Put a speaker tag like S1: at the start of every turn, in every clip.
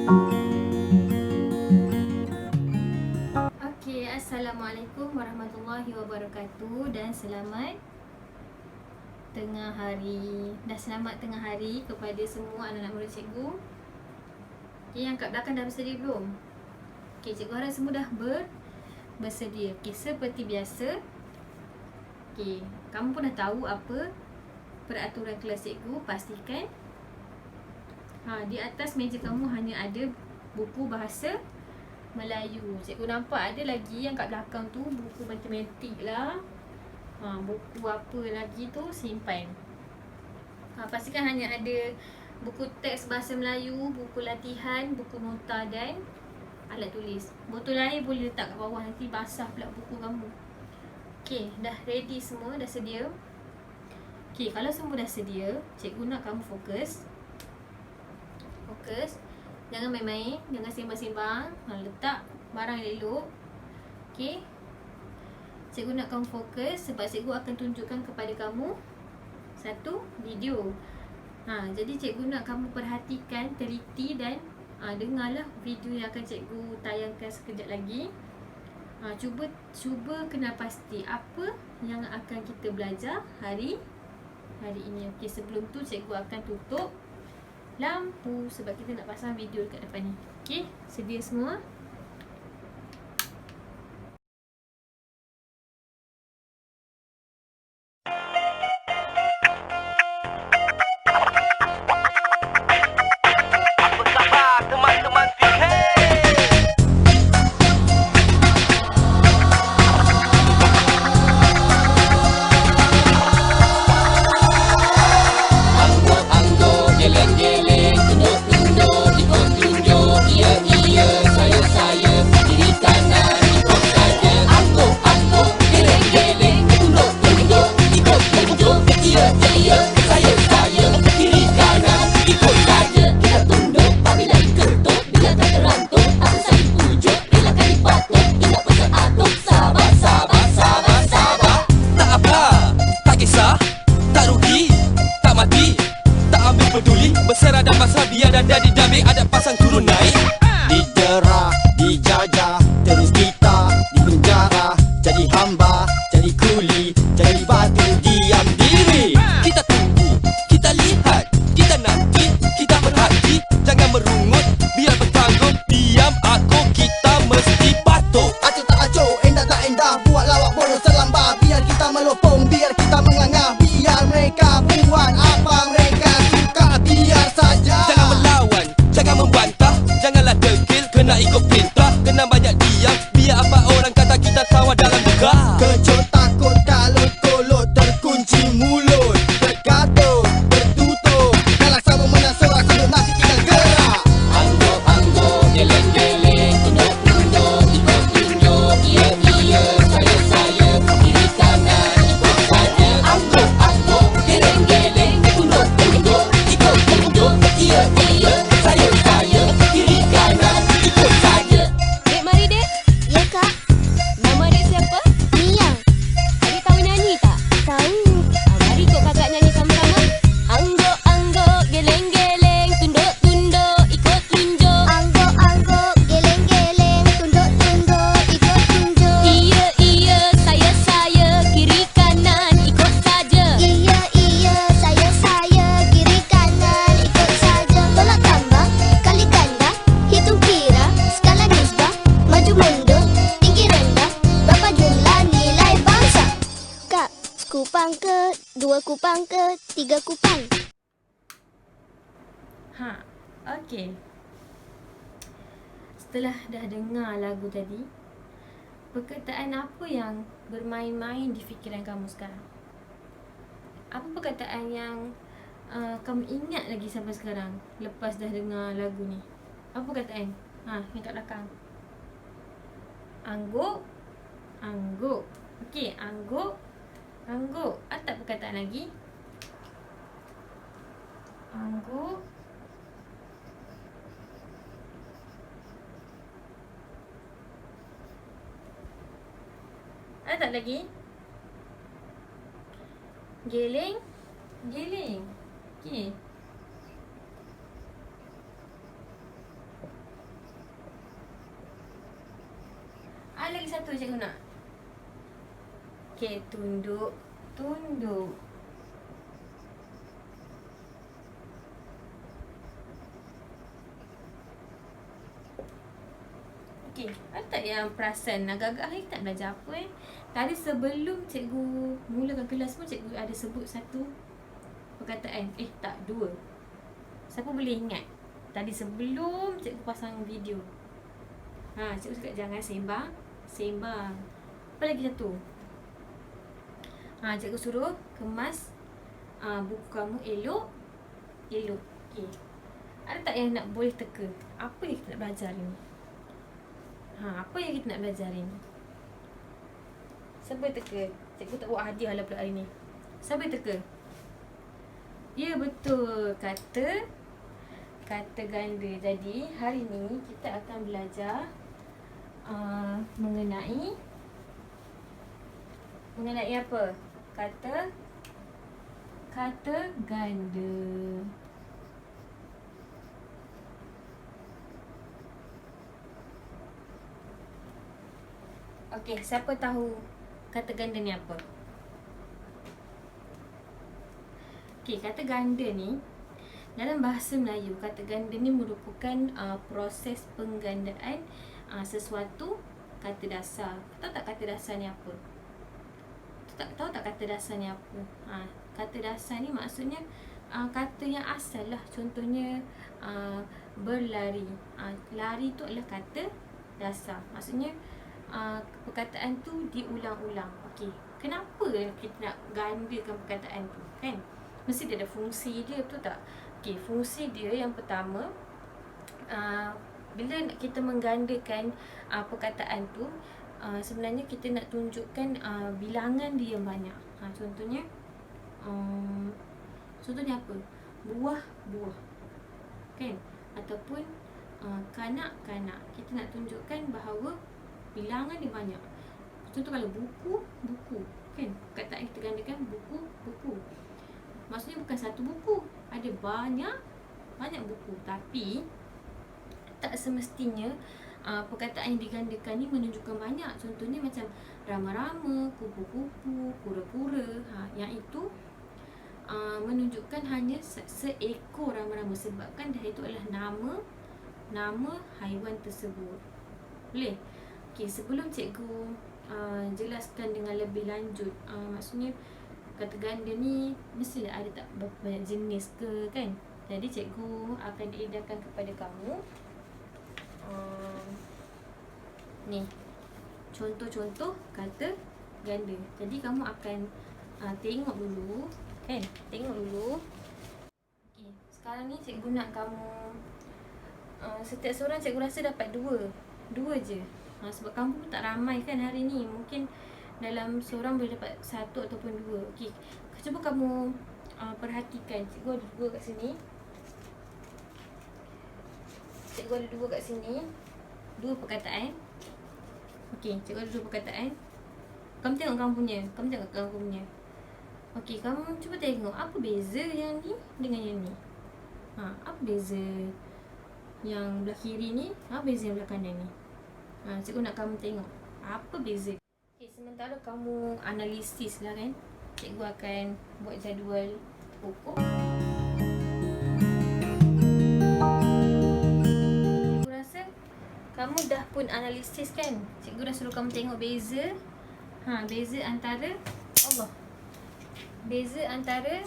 S1: Okey, Assalamualaikum warahmatullahi wabarakatuh dan selamat tengah hari. Dan selamat tengah hari kepada semua anak-anak murid cikgu. Okey, yang kat belakang dah bersedia belum? Okey, cikgu harap semua dah bersedia. Okey, seperti biasa. Okey, kamu pun dah tahu apa peraturan kelas cikgu. Pastikan di atas meja kamu hanya ada buku bahasa Melayu. Cikgu nampak ada lagi yang kat belakang tu buku matematik lah. Buku apa lagi tu simpan. Pastikan hanya ada buku teks bahasa Melayu, buku latihan, buku nota dan alat tulis. Botol air boleh letak kat bawah, nanti basah pula buku kamu. Okey, dah ready semua? Dah sedia? Okey, kalau semua dah sedia, cikgu nak kamu fokus. Jangan main-main, jangan sembang-sembang. Letak barang yang elok. Okey. Cikgu nak kamu fokus sebab cikgu akan tunjukkan kepada kamu satu video. Jadi cikgu nak kamu perhatikan, teliti dan dengarlah video yang akan cikgu tayangkan sekejap lagi. Cuba kenal pasti apa yang akan kita belajar hari ini. Okey, sebelum tu cikgu akan tutup lampu sebab kita nak pasang video dekat depan ni. Okey, sedia semua?
S2: Berserah dan pasrah biar dada dijamin ada pasang turun naik.
S3: Dijerah, dijajah, terus kita dipenjara. Jadi hamba, jadi kuli, jadi batu diam diri.
S2: Kita tunggu, kita lihat, kita nanti, kita berhati. Jangan merungut, biar bertanggung. Diam aku, kita mesti patuh.
S3: Acuh tak acuh, endah tak endah, buat lawak bodoh terlambat. Biar kita melopong, biar kita mengangah. Biar mereka buat apa mereka suka, biar saja.
S2: Jangan melawan, jangan membantah. Janganlah degil, kena ikut perintah. Kena banyak diam, biar apa orang kata kita tawa dalam duka.
S3: Kecut takut kalau kolot terkunci mulut. Bergaduh, bertutup, kalah sama menang seorang sebelum nanti tinggal gerak.
S2: Angguk-angguk, geleng-geleng, tunduk-tunduk, ikut-tunjuk. Iya-iya, saya-saya, kiri kanan, ikut saja. Angguk-angguk, geleng-geleng, tunduk-tunduk, ikut-tunjuk. Iya-iya, saya-saya, kiri kanan, ikut saja.
S4: Dek, mari dek.
S5: Ya kak,
S4: Nama dek siapa?
S5: Mia.
S4: Adik tahu nyanyi tak?
S5: Tahu.
S4: Mari ikut kakak nyanyi sama-sama. Angguk-angguk, geleng-geleng, tunduk-tunduk, ikut tunjuk.
S5: Angguk-angguk, geleng-geleng, tunduk-tunduk, ikut tunjuk.
S4: Iya-iya, saya-saya, kiri kanan, ikut saja.
S5: Iya, saya, kiri kanan, ikut saja. Tolak tambah, kali ganda, hitung kira, skala nisbah, maju mundur, tinggi rendah, berapa jumlah nilai bangsa? Kak, sekupang ke, 2 kupang ke, 3 kupang?
S1: Okey. Setelah dah dengar lagu tadi, perkataan apa yang bermain-main di fikiran kamu sekarang? Apa perkataan yang kamu ingat lagi sampai sekarang lepas dah dengar lagu ni? Apa perkataan? Yang kat belakang. Angguk, angguk. Okey, angguk, angguk. Ada tak perkataan lagi? Angguk. Ada tak lagi? Geling, geling. Okey. satu cikgu nak. Okay, tunduk. Tunduk. Okay, ada tak yang perasan agak-agak hari tak belajar apa Tadi sebelum cikgu mulakan kelas pun cikgu ada sebut satu perkataan. Tak, dua. Siapa boleh ingat? Tadi sebelum cikgu pasang video. Cikgu cakap jangan sembang. Sembang. Apa lagi satu? Cikgu suruh kemas buku kamu elok. Elok. Okay. Ada tak yang nak boleh teka? Apa yang kita nak belajar ni? Apa yang kita nak belajar ni? Siapa yang teka? Cikgu tak buat hadiah lah pula hari ni. Siapa yang teka? Ya, betul. Kata ganda. Jadi hari ni kita akan belajar mengenai apa? Kata ganda. Okey, siapa tahu kata ganda ni apa? Okey, kata ganda ni dalam bahasa Melayu, kata ganda ni merupakan proses penggandaan sesuatu kata dasar. Tahu tak kata dasar ni apa? Tahu tak kata dasar ni apa? Kata dasar ni maksudnya kata yang asal lah. Contohnya berlari. Lari tu adalah kata dasar. Maksudnya perkataan tu diulang-ulang. Okey, kenapa kita nak gandakan perkataan tu? Kan? Mesti dia ada fungsi dia, betul tak? Okey, fungsi dia yang pertama, bila kita menggandakan perkataan tu, sebenarnya kita nak tunjukkan bilangan dia yang banyak. Contohnya apa? Buah-buah. Kan? Ataupun kanak-kanak. Kita nak tunjukkan bahawa bilangan dia banyak. Contoh kalau buku. Kan? Perkataan kita gandakan buku. Maksudnya bukan satu buku. Ada banyak buku. Tapi tak semestinya perkataan yang digandakan ni menunjukkan banyak. Contohnya macam rama-rama, kupu-kupu, kura-kura. Yang itu menunjukkan hanya seekor rama-rama, sebabkan dah itu adalah nama haiwan tersebut. Boleh? Okey, sebelum cikgu jelaskan dengan lebih lanjut, maksudnya kata ganda ni mestilah ada tak banyak jenis ke, kan? Jadi cikgu akan edarkan kepada kamu ni contoh-contoh kata ganda. Jadi kamu akan tengok dulu, kan? Tengok dulu. Okey, sekarang ni cikgu nak kamu setiap seorang cikgu rasa dapat dua je. Sebab kamu pun tak ramai kan hari ni. Mungkin dalam seorang boleh dapat satu ataupun dua. Okey, cuba kamu perhatikan. Cikgu ada dua kat sini. Dua perkataan. Okey, cikgu ada dua perkataan. Kamu tengok kamu punya. Okey, kamu cuba tengok apa beza yang ni dengan yang ni. Apa beza yang belah kiri ni? Apa beza yang belah kanan ni? Cikgu nak kamu tengok apa beza. Okay, sementara kamu analisis lah kan, cikgu akan buat jadual pokok. Cikgu rasa kamu dah pun analisis kan. Cikgu dah suruh kamu tengok beza. Beza antara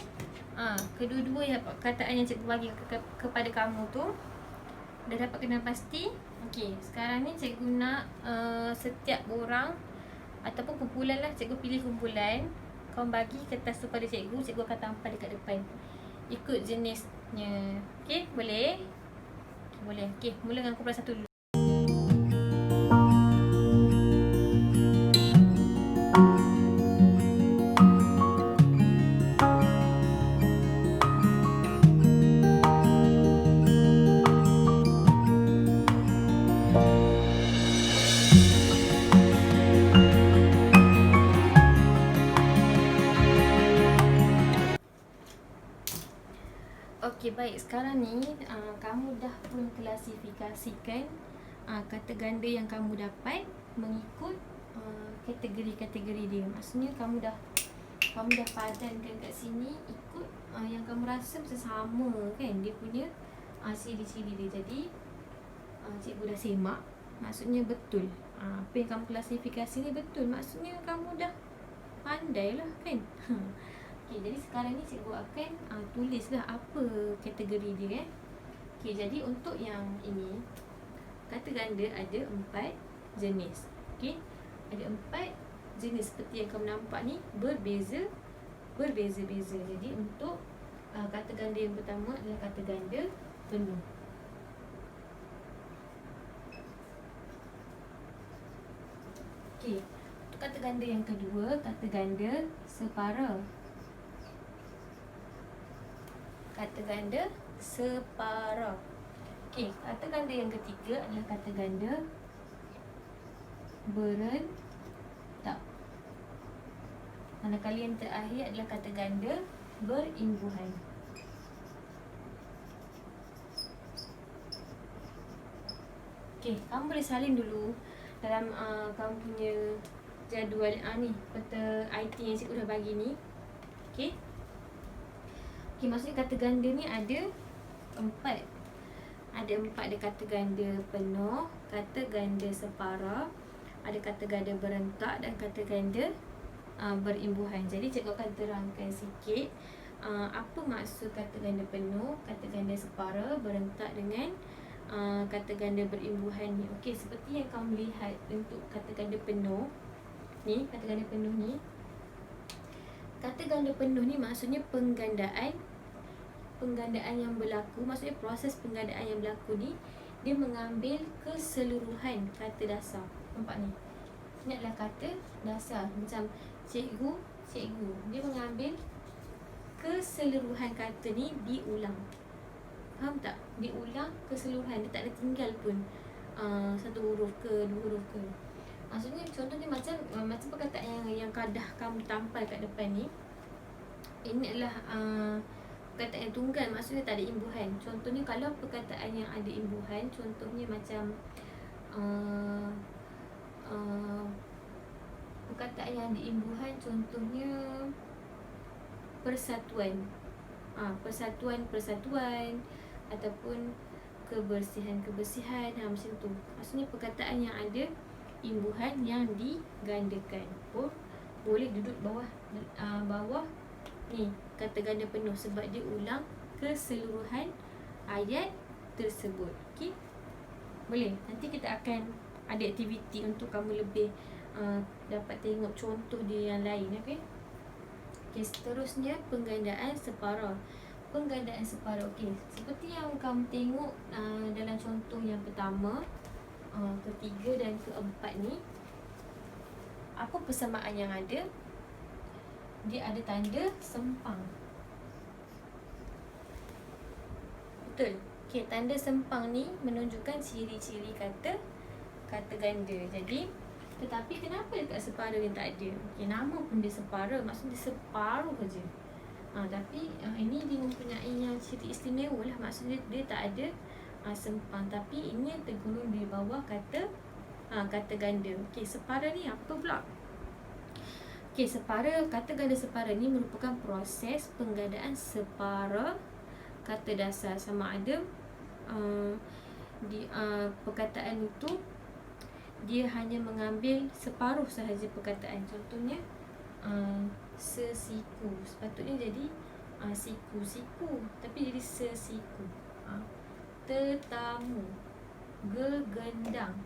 S1: kedua-dua yang perkataan yang cikgu bagi kepada kamu tu. Dah dapat kenal pasti. Okey, sekarang ni cikgu nak setiap orang ataupun kumpulan lah, cikgu pilih kumpulan. Kau bagi kertas tu pada cikgu, cikgu akan tampal dekat depan. Ikut jenisnya. Okey, boleh? Okay, boleh. Okey, mula dengan kumpulan satu dulu. Okey, baik. Sekarang ni kamu dah pun klasifikasikan kata ganda yang kamu dapat mengikut kategori-kategori dia. Maksudnya kamu dah padankan kat sini ikut yang kamu rasa macam sama kan dia punya ciri-ciri dia. Jadi cikgu dah semak, maksudnya betul. Apa yang kamu klasifikasi ni betul, maksudnya kamu dah pandai lah kan. Okay, jadi sekarang ni cikgu akan tulislah apa kategori dia Okay, jadi untuk yang ini, kata ganda ada 4 jenis. Okay, ada 4 jenis seperti yang kamu nampak ni, berbeza-beza. Jadi untuk kata ganda yang pertama adalah kata ganda penuh. Okay, untuk kata ganda yang kedua, kata ganda separa. Kata ganda separa. Okay, kata ganda yang ketiga adalah kata ganda berentak. Manakala yang terakhir adalah kata ganda berimbuhan. Okay, kamu boleh salin dulu dalam kamu punya jadual ni, peta IT yang cikgu dah bagi ni. Okay, maksudnya kata ganda ni ada 4. Ada 4, ada kata ganda penuh, kata ganda separa, ada kata ganda berentak dan kata ganda berimbuhan. Jadi cikgu akan terangkan sikit apa maksud kata ganda penuh, kata ganda separa, berentak dengan kata ganda berimbuhan ni. Okey, seperti yang kamu lihat untuk kata ganda penuh ni, kata ganda penuh ni, kata ganda penuh ni maksudnya penggandaan yang berlaku, maksudnya proses penggandaan yang berlaku ni dia mengambil keseluruhan kata dasar. Nampak ni? Ini adalah kata dasar. Macam cikgu, dia mengambil keseluruhan kata ni diulang. Faham tak? Diulang keseluruhan, dia tak ada tinggal pun satu huruf ke, dua huruf ke. Maksudnya contohnya macam perkataan yang kadah kamu tampal kat depan ni. Ini adalah perkataan yang tunggal, maksudnya tak ada imbuhan. Contohnya kalau perkataan yang ada imbuhan, contohnya macam perkataan yang ada imbuhan, contohnya persatuan. Persatuan ataupun kebersihan, macam tu. Maksudnya perkataan yang ada imbuhan yang digandakan pun boleh duduk bawah ni kata ganda penuh, sebab dia ulang keseluruhan ayat tersebut. Okey, boleh. Nanti kita akan ada aktiviti untuk kamu lebih dapat tengok contoh dia yang lain. Okey, seterusnya penggandaan separa. Okey, seperti yang kamu tengok dalam contoh yang pertama, ketiga dan keempat ni, apa persamaan yang ada? Dia ada tanda sempang. Betul. Okey, tanda sempang ni menunjukkan ciri-ciri kata ganda. Jadi, tetapi kenapa dekat separa dia tak ada? Okey, nama pun dia separa, maksudnya dia separuh saja. Tapi ini dia mempunyai yang ciri istimewa lah, maksudnya dia tak ada sempang, tapi ini tergolong di bawah kata ganda. Okey, separa ni apa pula? Okey, kata ganda separa ni merupakan proses penggandaan separa kata dasar, sama ada perkataan itu dia hanya mengambil separuh sahaja perkataan. Contohnya sesiku, sepatutnya jadi siku, tapi jadi sesiku. Tetamu, gegendang,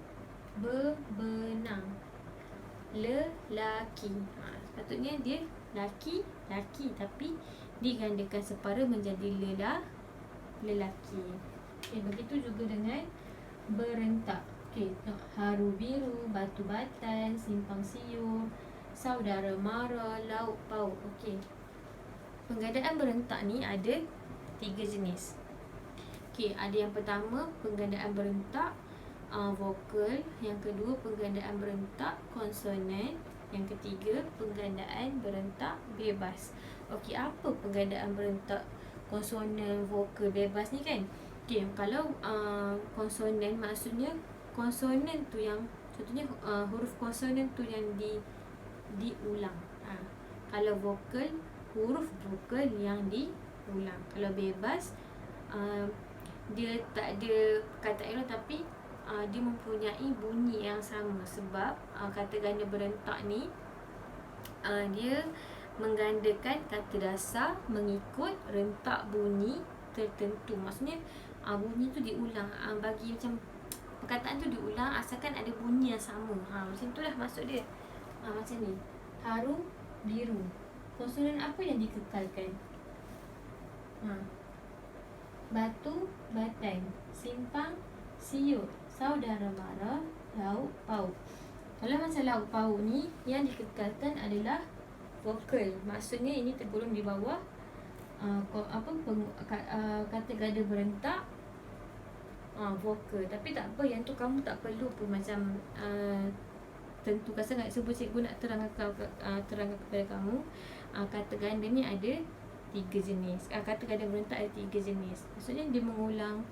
S1: bebenang, lelaki. Sepatutnya dia laki, tapi digandakan separa menjadi lelaki. Okay, begitu juga dengan berentak. Okay, haru biru, batu batan, simpang siur, saudara mara, lauk pauk. Okey, penggandaan berentak ni ada 3 jenis. Okey, ada yang pertama penggandaan berentak vokal, yang kedua penggandaan berentak konsonan, yang ketiga penggandaan berentak bebas. Okey, apa penggandaan berentak konsonan, vokal, bebas ni kan? Okey, kalau konsonan maksudnya konsonan tu yang Contohnya huruf konsonant tu yang diulang. Kalau vokal, huruf vokal yang diulang. Kalau bebas, dia tak ada perkataan elok tapi dia mempunyai bunyi yang sama. Sebab kata ganda berentak ni dia menggandakan kata dasar mengikut rentak bunyi tertentu. Maksudnya bunyi tu diulang, bagi macam perkataan tu diulang asalkan ada bunyi yang sama. Macam tu lah maksud dia. Macam ni, haru, biru. Konsonan apa yang dikekalkan? Batu, batan. Simpang, siut. Saudara mara, lauk pauk. Kalau macam lauk pauk ni, yang dikekalkan adalah vokal. Maksudnya ini tergolong di bawah kata ganda berentak, vokal. Tapi tak apa, yang tu kamu tak perlu pun macam tentukan sangat. Sebab cikgu nak terangkan kepada kamu, kata ganda ni ada 3 jenis. Kata ganda berentak ada 3 jenis. Maksudnya dia mengulang,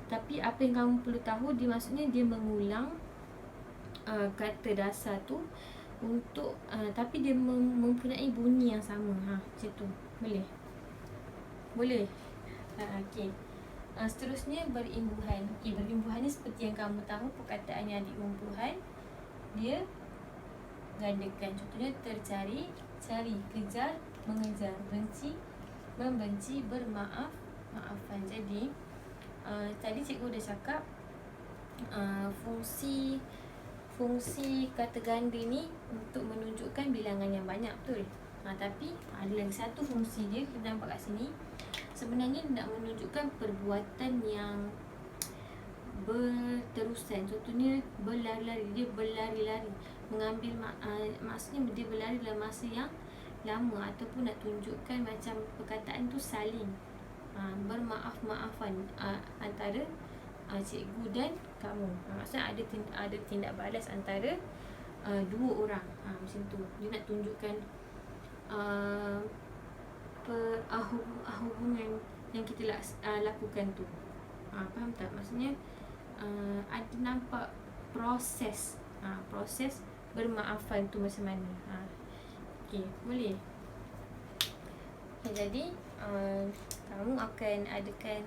S1: tapi apa yang kamu perlu tahu, dia maksudnya dia mengulang kata dasar tu untuk tapi dia mempunyai bunyi yang sama. Macam tu. Boleh. Okey. Seterusnya berimbuhan. Berimbuhan ni seperti yang kamu tahu, perkataan yang diumbuhan dia gandakan. Contohnya tercari, cari, kejar, mengejar, benci, membenci, bermaaf, maafan. Jadi tadi cikgu dah cakap fungsi kata ganda ni untuk menunjukkan bilangan yang banyak, betul? Tapi ada lagi satu fungsi dia, kita nampak kat sini. Sebenarnya nak menunjukkan perbuatan yang berterusan. Contohnya berlari-lari, dia berlari-lari, mengambil maksudnya dia berlari dalam masa yang lama. Ataupun nak tunjukkan macam perkataan tu saling bermaaf-maafan antara cikgu dan kamu. Maksudnya ada tindak balas antara 2 orang. Macam tu. Dia nak tunjukkan hubungan yang kita lakukan tu. Faham tak? Maksudnya ada nampak proses bermaafan tu macam mana. Okey, boleh. Jadi kamu akan adakan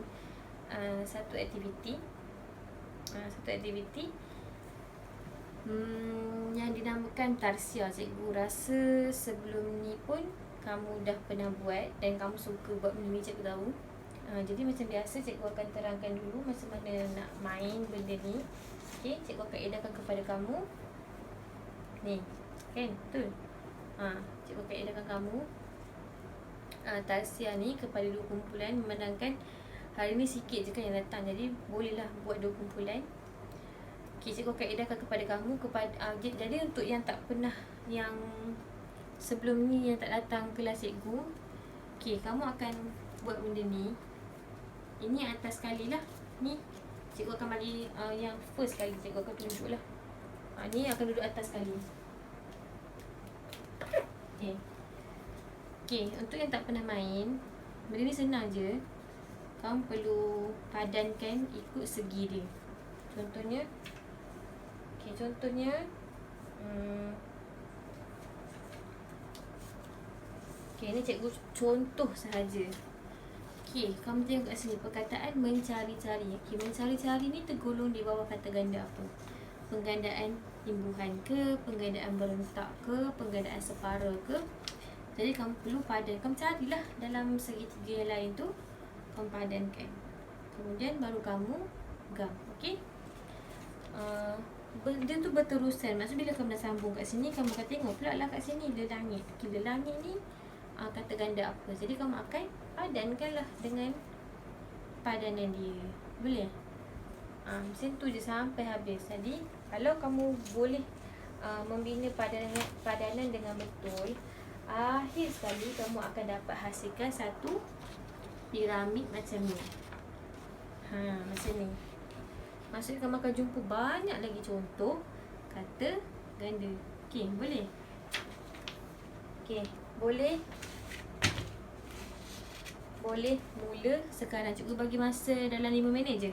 S1: satu aktiviti yang dinamakan tarsia. Cikgu rasa sebelum ni pun kamu dah pernah buat dan kamu suka buat benda ni, cikgu tahu. Jadi macam biasa, cikgu akan terangkan dulu macam mana nak main benda ni. Okey, cikgu akan edarkan kepada kamu ni, kan? Betul? Cikgu akan edarkan kamu tarsia ni kepada 2 kumpulan. Memandangkan hari ni sikit je kan yang datang, jadi bolehlah buat 2 kumpulan. Okay, cikgu akan edarkan kepada kamu jadi untuk yang tak pernah, yang sebelum ni yang tak datang kelas cikgu, okay, kamu akan buat benda ni. Ini atas sekali lah. Ni cikgu akan bagi yang first kali cikgu akan tunjuk lah. Ni akan duduk atas sekali. Okay, untuk yang tak pernah main, benda ni senang je. Kamu perlu padankan ikut segi dia. Contohnya ni cikgu contoh sahaja. Kamu tengok kat sini, perkataan mencari-cari. Mencari-cari ni tergolong di bawah kata ganda apa? Penggandaan imbuhan ke, penggandaan berentak ke, penggandaan separa ke. Jadi kamu perlu padan. Kamu carilah dalam segitiga yang lain tu, kamu padankan. Kemudian baru kamu gam. Okey? Dia tu berterusan. Maksudnya bila kamu dah sambung kat sini, kamu akan tengok pula lah kat sini lelangit. Lelangit ni kata ganda apa. Jadi kamu akan padankanlah dengan padanan dia. Boleh? Macam tu je sampai habis. Jadi kalau kamu boleh membina padanan dengan betul, akhir sekali kamu akan dapat hasilkan satu piramid macam ni. Macam ni. Maksudnya kamu akan jumpa banyak lagi contoh kata ganda. Okey, boleh? Okey, boleh? Boleh mula sekarang. Cikgu bagi masa dalam 5 minit je.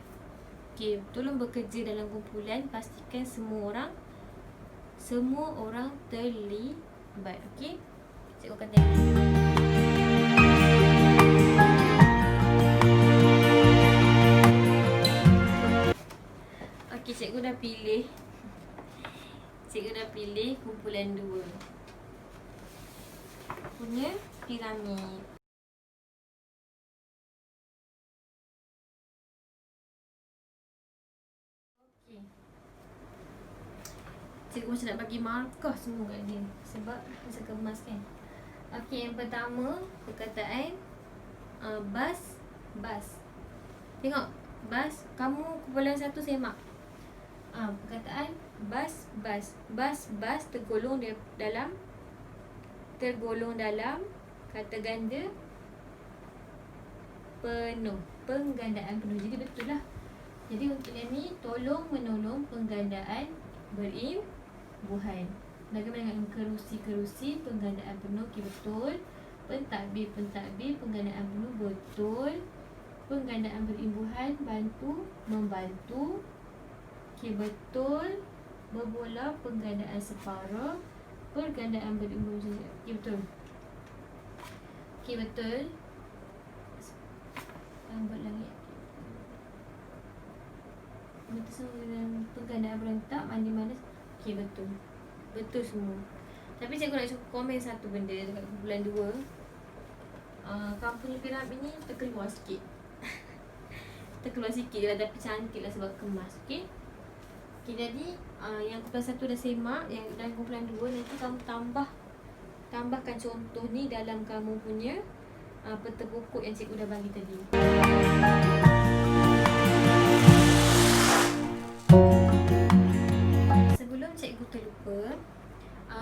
S1: Okey, tolong bekerja dalam kumpulan. Pastikan semua orang terlibat. Okey, cikgu akan tengok. Okey, cikgu dah pilih. Cikgu dah pilih kumpulan 2 punya piramid. Okey, cikgu macam nak bagi markah semua kat dia sebab masa kemas kan. Okey, yang pertama perkataan bas. Tengok, bas. Kamu kumpulan 1 semak. Perkataan bas tergolong dalam kata ganda penuh, penggandaan penuh. Jadi betul lah. Jadi untuk yang ni, tolong menolong penggandaan berimbuhan. Bagaimana dengan kerusi, penggandaan penuh? Okey, betul. Pentadbir, penggandaan penuh, betul. Penggandaan berimbuhan, bantu, membantu. Okey, betul. Berbola, penggandaan separuh. Pergandaan berimbuhan, okey, betul. Okey, betul. Lambat langit. Betul semua. Penggandaan berentak, mandi manis. Okey, betul. Betul semua. Tapi cikgu nak komen satu benda dekat kumpulan 2. Kamu punya piramid ni terkeluar sikit. Terkeluar sikit lah, tapi cantik lah sebab kemas. Okey. Okey, jadi yang kumpulan 1 dah semak, yang dalam kumpulan 2 nanti kamu tambahkan contoh ni dalam kamu punya peta pokok yang cikgu dah bagi tadi. Sebelum cikgu terlupa,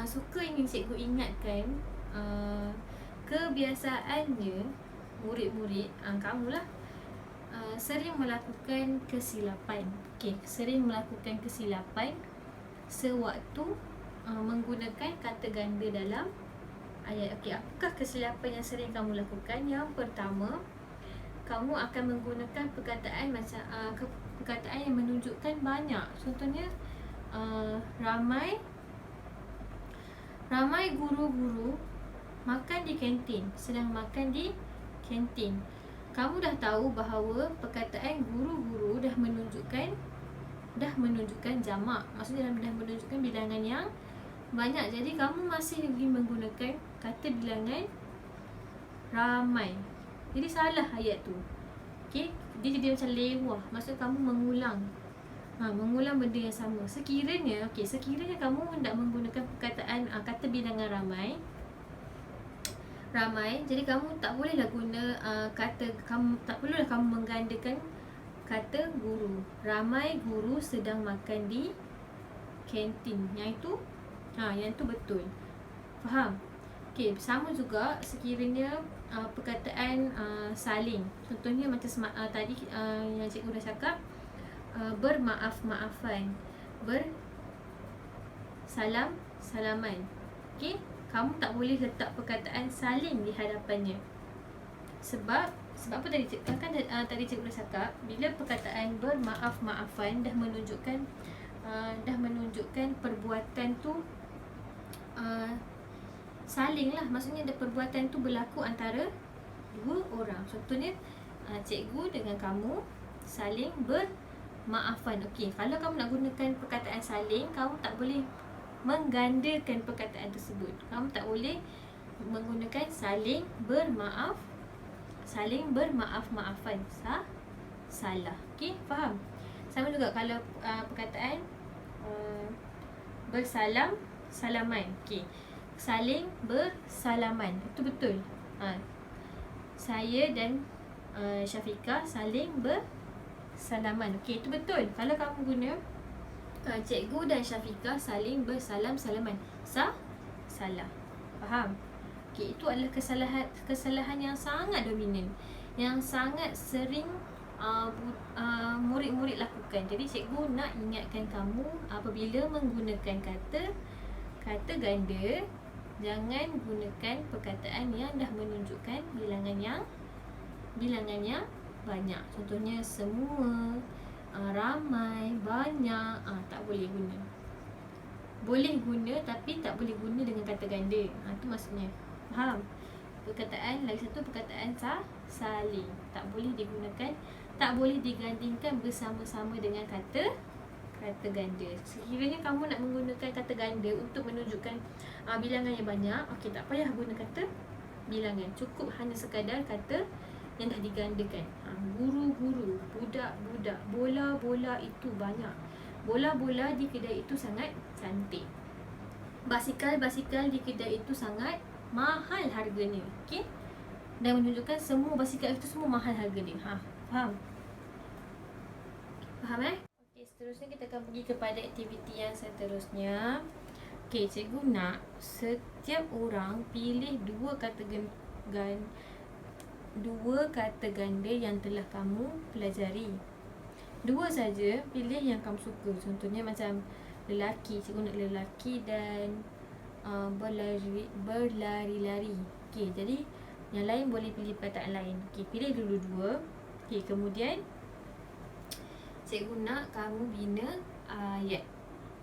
S1: suka ingin cikgu ingatkan kebiasaannya murid-murid kamulah sering melakukan kesilapan. Okey, sering melakukan kesilapan sewaktu menggunakan kata ganda dalam ayat. Okey, apakah kesilapan yang sering kamu lakukan? Yang pertama, kamu akan menggunakan perkataan macam perkataan yang menunjukkan banyak. Contohnya ramai guru-guru makan di kantin, sedang makan di kantin. Kamu dah tahu bahawa perkataan guru-guru dah menunjukkan jamak. Maksudnya dah menunjukkan bilangan yang banyak. Jadi kamu masih lagi menggunakan kata bilangan ramai. Jadi salah ayat tu. Okey, dia jadi macam lewah. Maksudnya kamu mengulang benda yang sama. Sekiranya kamu hendak menggunakan perkataan kata bilangan ramai, jadi kamu tak bolehlah tak perlulah kamu menggandakan kata guru. Ramai guru sedang makan di kantin. Yang itu betul. Faham? Okey, sama juga sekiranya perkataan saling. Contohnya macam tadi yang cikgu dah cakap, bermaaf-maafan, salaman. Okey, kamu tak boleh letak perkataan saling di hadapannya. Sebab apa tadi tadi cikgu dah cakap, bila perkataan bermaaf-maafan dah menunjukkan perbuatan tu saling lah. Maksudnya perbuatan tu berlaku antara 2 orang. Contohnya cikgu dengan kamu saling bermaafan. Okey, kalau kamu nak gunakan perkataan saling, kamu tak boleh menggandakan perkataan tersebut. Kamu tak boleh menggunakan saling bermaaf-maafan. Salah. Okey, faham? Sama juga kalau perkataan salaman. Okey, saling bersalaman. Itu betul. Saya dan Syafiqah saling bersalaman. Okey, itu betul. Kalau kamu guna cikgu dan Syafiqah saling bersalam-salaman, salah. Faham? Okey, itu adalah kesalahan yang sangat dominan, yang sangat sering murid-murid lakukan. Jadi cikgu nak ingatkan kamu, apabila menggunakan kata ganda, jangan gunakan perkataan yang dah menunjukkan bilangan yang banyak. Contohnya semua, banyak, tak boleh guna. Boleh guna tapi tak boleh guna dengan kata ganda. Tu maksudnya. Faham? Perkataan, lagi satu perkataan saling. Tak boleh digunakan, tak boleh digandingkan bersama-sama dengan kata ganda. Sekiranya kamu nak menggunakan kata ganda untuk menunjukkan bilangan yang banyak, okey, tak payah guna kata bilangan. Cukup hanya sekadar kata yang dah digandakan. Guru-guru, budak-budak, bola-bola itu banyak. Bola-bola di kedai itu sangat cantik. Basikal-basikal di kedai itu sangat mahal harganya. Okey? Dan menunjukkan semua basikal itu semua mahal harganya. Faham? Faham Okey, seterusnya kita akan pergi kepada aktiviti yang seterusnya. Okey, cikgu nak setiap orang pilih dua kata ganda yang telah kamu pelajari. Dua saja, pilih yang kamu suka. Contohnya macam lelaki, cikgu nak lelaki dan berlari-lari. Okey, jadi yang lain boleh pilih perkataan lain. Okey, pilih dulu dua. Okey, kemudian cikgu nak kamu bina ayat.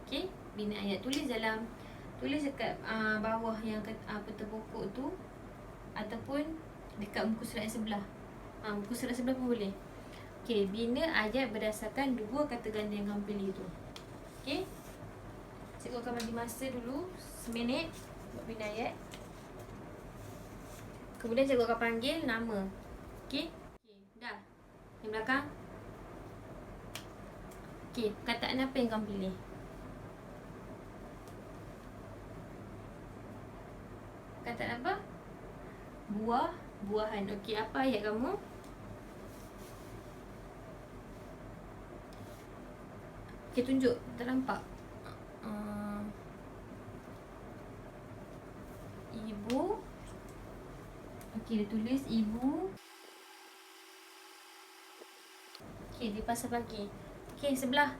S1: Okey, bina ayat. Tulis dekat bawah yang peta pokok tu ataupun dekat muka surat yang sebelah. Muka surat sebelah pun boleh. Okey, bina ayat berdasarkan dua kata ganda yang kamu pilih tu. Okey. Cikgu akan bagi masa dulu 1 minit buat bina ayat. Kemudian cikgu akan panggil nama. Okey. Dah. Yang belakang. Okey, perkataan apa yang kamu pilih? Perkataan apa? Buah-buahan. Okey, apa ayat kamu? Okey, tunjuk. Tak nampak. Ibu. Okey, dia tulis ibu. Okey, dia pasal pagi. Okey, sebelah.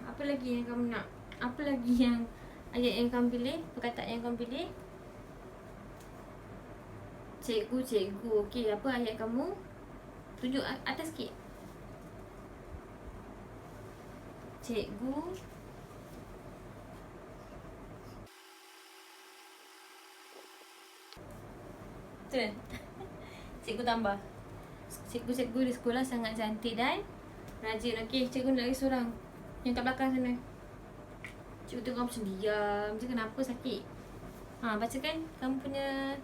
S1: Apa lagi yang kamu nak? Apa lagi yang ayat yang kamu pilih? Perkataan yang kamu pilih? Cikgu. Okey, apa ayat kamu? Tunjuk atas sikit. Cikgu. Betul? Cikgu tambah. Cikgu-cikgu di sekolah sangat cantik dan rajin. Okey, cikgu nak lagi seorang. Yang kat belakang sana. Cikgu tengok kamu macam diam. Macam kenapa sakit? Bacakan kamu punya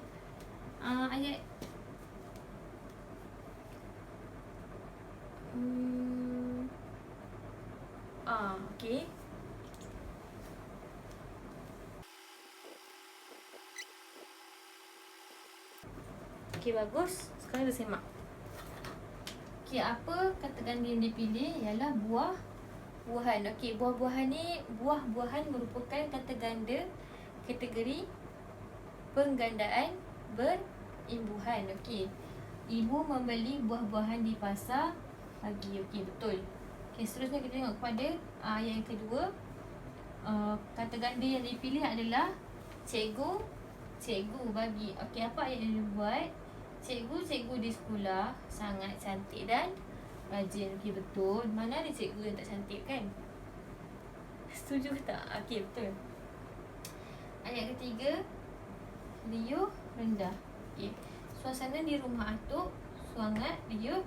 S1: ayat. Okey. Okey, bagus. Sekarang kita semak. Okey, apa kata ganda yang dipilih ialah buah-buahan. Okey, buah-buahan ni, buah-buahan merupakan kata ganda kategori penggandaan berimbuhan. Okey. Ibu membeli buah-buahan di pasar pagi. Okey, betul. Okey, seterusnya kita tengok kepada ayat yang kedua. Kata ganda yang dipilih adalah cikgu bagi. Okey, apa ayat yang dibuat? Cikgu di sekolah sangat cantik dan rajin. Okey, betul. Mana ada cikgu yang tak cantik kan? Setuju tak? Okey, betul. Ayat ketiga, riuh rendah. Okey. Suasana di rumah atuk sangat riuh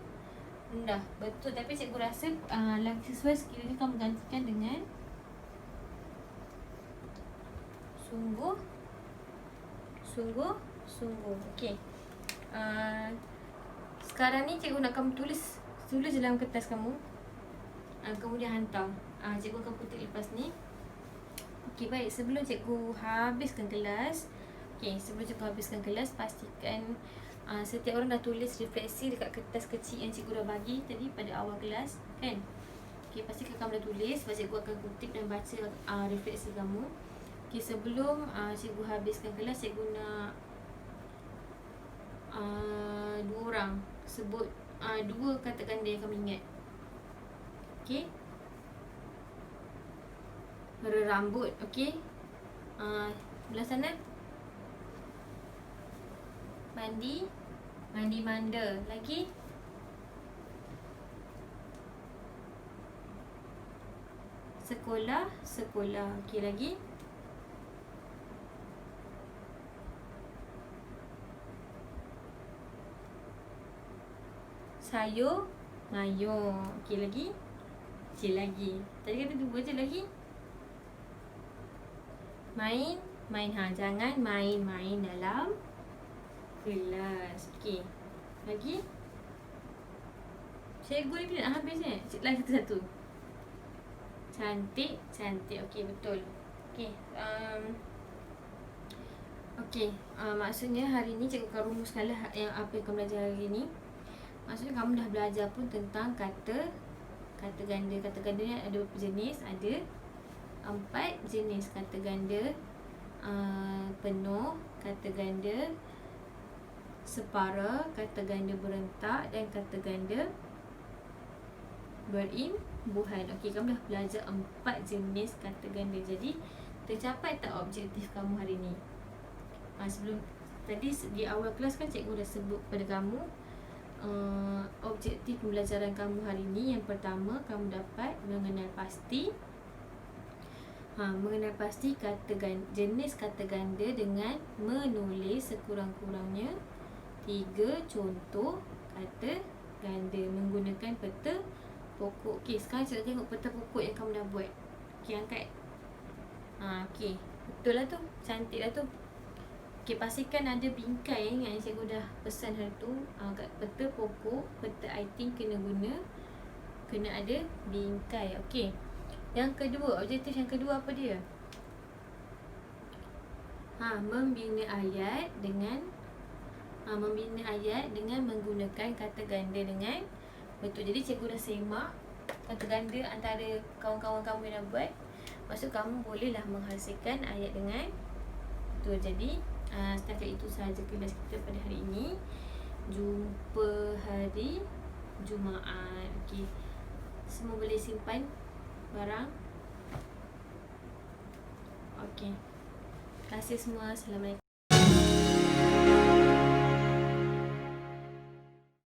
S1: rendah. Betul, tapi cikgu rasa lagi sesuai sekiranya kamu gantikan dengan sungguh. Okey. Sekarang ni cikgu nak kamu tulis dalam kertas kamu. Kemudian hantar. Cikgu akan kutip lepas ni. Okey, baik. Sebelum cikgu habiskan kelas, pastikan setiap orang dah tulis refleksi dekat kertas kecil yang cikgu dah bagi tadi pada awal kelas, kan? Okey, pastikan kamu dah tulis. Lepas cikgu akan kutip dan baca refleksi kamu. Okey, sebelum cikgu habiskan kelas, cikgu nak dua orang sebut dua kata ganda yang kamu ingat. Okey. Berambut. Okey. Belah sana. Mandi manda. Lagi Sekolah, sekolah. Okey, lagi. Sayur, mayur. Okey, lagi. Cik lagi. Tadi kata 2 je lagi. Main, main. Jangan main-main dalam kelas. Okey. Lagi. Cikgu ni bila nak habis ni? Lagi satu-satu. Cantik, cantik. Okey, betul. Okey. Okey. Maksudnya hari ni cikgu akan rumuskanlah yang apa yang kamu belajar hari ni. Maksudnya kamu dah belajar pun tentang kata ganda. Kata ganda ni ada berapa jenis? Ada 4 jenis kata ganda. Penuh, kata ganda separa, kata ganda berentak dan kata ganda berimbuhan. Okey, kamu dah belajar 4 jenis kata ganda. Jadi tercapai tak objektif kamu hari ni? Sebelum tadi di awal kelas kan cikgu dah sebut pada kamu objektif pembelajaran kamu hari ni. Yang pertama, kamu dapat mengenal pasti mengenal pasti jenis kata ganda dengan menulis sekurang-kurangnya 3 contoh kata ganda menggunakan peta pokok. Okey, sekarang cikgu tengok peta pokok yang kamu dah buat. Okey, angkat. Okey, betul lah tu. Cantik lah tu. Okey, pastikan ada bingkai yang cikgu dah pesan hari tu. Kat peta pokok, peta item kena ada bingkai. Okey. Yang kedua, objektif yang kedua apa dia? Membina ayat dengan menggunakan kata ganda dengan betul. Jadi cikgu dah semak kata ganda antara kawan-kawan kamu yang dah buat. Maksud kamu bolehlah menghasilkan ayat dengan betul. Jadi setakat itu sahaja kelas kita pada hari ini. Jumpa hari Jumaat. Okey. Semua boleh simpan barang. Okey. Terima kasih semua. Assalamualaikum.